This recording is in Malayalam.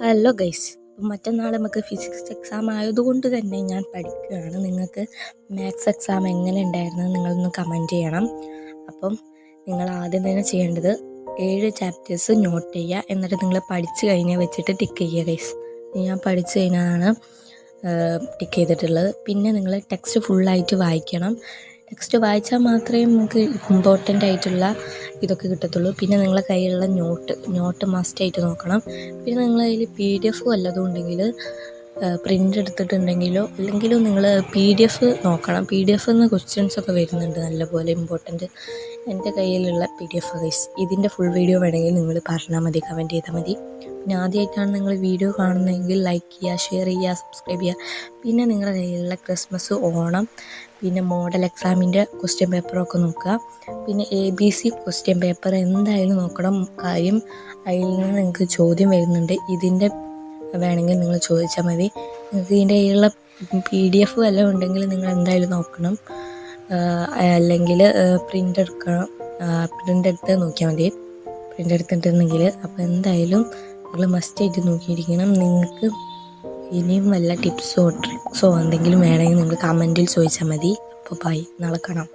ഹലോ ഗൈസ്, മറ്റന്നാൾ നമുക്ക് ഫിസിക്സ് എക്സാം ആയതുകൊണ്ട് തന്നെ ഞാൻ പഠിക്കുകയാണ്. നിങ്ങൾക്ക് മാത്സ് എക്സാം എങ്ങനെ ഉണ്ടായിരുന്നു നിങ്ങളൊന്ന് കമൻറ്റ് ചെയ്യണം. അപ്പം നിങ്ങൾ ആദ്യം തന്നെ ചെയ്യേണ്ടത് 7 ചാപ്റ്റേഴ്സ് നോട്ട് ചെയ്യുക. എന്നിട്ട് നിങ്ങൾ പഠിച്ചു കഴിഞ്ഞാൽ വെച്ചിട്ട് ടിക്ക് ചെയ്യുക ഗൈസ്. ഞാൻ പഠിച്ചു കഴിഞ്ഞാണ് ടിക്ക് ചെയ്തിട്ടുള്ളത്. പിന്നെ നിങ്ങൾ ടെക്സ്റ്റ് ഫുള്ളായിട്ട് വായിക്കണം. ടെക്സ്റ്റ് വായിച്ചാൽ മാത്രമേ നമുക്ക് ഇമ്പോർട്ടൻ്റ് ആയിട്ടുള്ള ഇതൊക്കെ കിട്ടത്തുള്ളൂ. പിന്നെ നിങ്ങളെ കയ്യിലുള്ള നോട്ട് മസ്റ്റായിട്ട് നോക്കണം. പിന്നെ നിങ്ങളെ കയ്യിൽ PDF വല്ലതും ഉണ്ടെങ്കിൽ പ്രിൻ്റ് എടുത്തിട്ടുണ്ടെങ്കിലോ അല്ലെങ്കിലും നിങ്ങൾ PDF നോക്കണം. PDF നിന്ന് ക്വസ്റ്റ്യൻസൊക്കെ വരുന്നുണ്ട് നല്ലപോലെ ഇമ്പോർട്ടൻറ്റ്. എൻ്റെ കയ്യിലുള്ള PDF ഗൈസ്. ഇതിൻ്റെ ഫുൾ വീഡിയോ വേണമെങ്കിൽ നിങ്ങൾ പറഞ്ഞാൽ മതി, കമൻറ്റ് ചെയ്താൽ മതി. പിന്നെ ആദ്യമായിട്ടാണ് നിങ്ങൾ വീഡിയോ കാണുന്നതെങ്കിൽ ലൈക്ക് ചെയ്യുക, ഷെയർ ചെയ്യുക, സബ്സ്ക്രൈബ് ചെയ്യുക. പിന്നെ നിങ്ങളുടെ കയ്യിലുള്ള ക്രിസ്മസ്, ഓണം, പിന്നെ മോഡൽ എക്സാമിൻ്റെ ക്വസ്റ്റ്യൻ പേപ്പറൊക്കെ നോക്കുക. പിന്നെ ABC ക്വസ്റ്റ്യൻ പേപ്പർ എന്തായാലും നോക്കണം. കാര്യം അതിൽ നിന്ന് നിങ്ങൾക്ക് ചോദ്യം വരുന്നുണ്ട്. ഇതിൻ്റെ വേണമെങ്കിൽ നിങ്ങൾ ചോദിച്ചാൽ മതി. നിങ്ങൾക്ക് ഇതിൻ്റെ കയ്യിലുള്ള PDF വല്ലതും ഉണ്ടെങ്കിൽ നിങ്ങൾ എന്തായാലും നോക്കണം. അല്ലെങ്കിൽ പ്രിൻ്റ് എടുത്ത് നോക്കിയാൽ മതി. പ്രിൻ്റ് എടുത്തിട്ടുണ്ടെങ്കിൽ അപ്പോൾ എന്തായാലും നിങ്ങൾ മസ്റ്റായിട്ട് നോക്കിയിരിക്കണം. നിങ്ങൾക്ക് ഇനിയും വല്ല ടിപ്സോ ട്രിക്സോ എന്തെങ്കിലും വേണമെങ്കിൽ നിങ്ങൾ കമൻറ്റിൽ ചോദിച്ചാൽ മതി. അപ്പോൾ ബൈ, നാളെ കാണാം.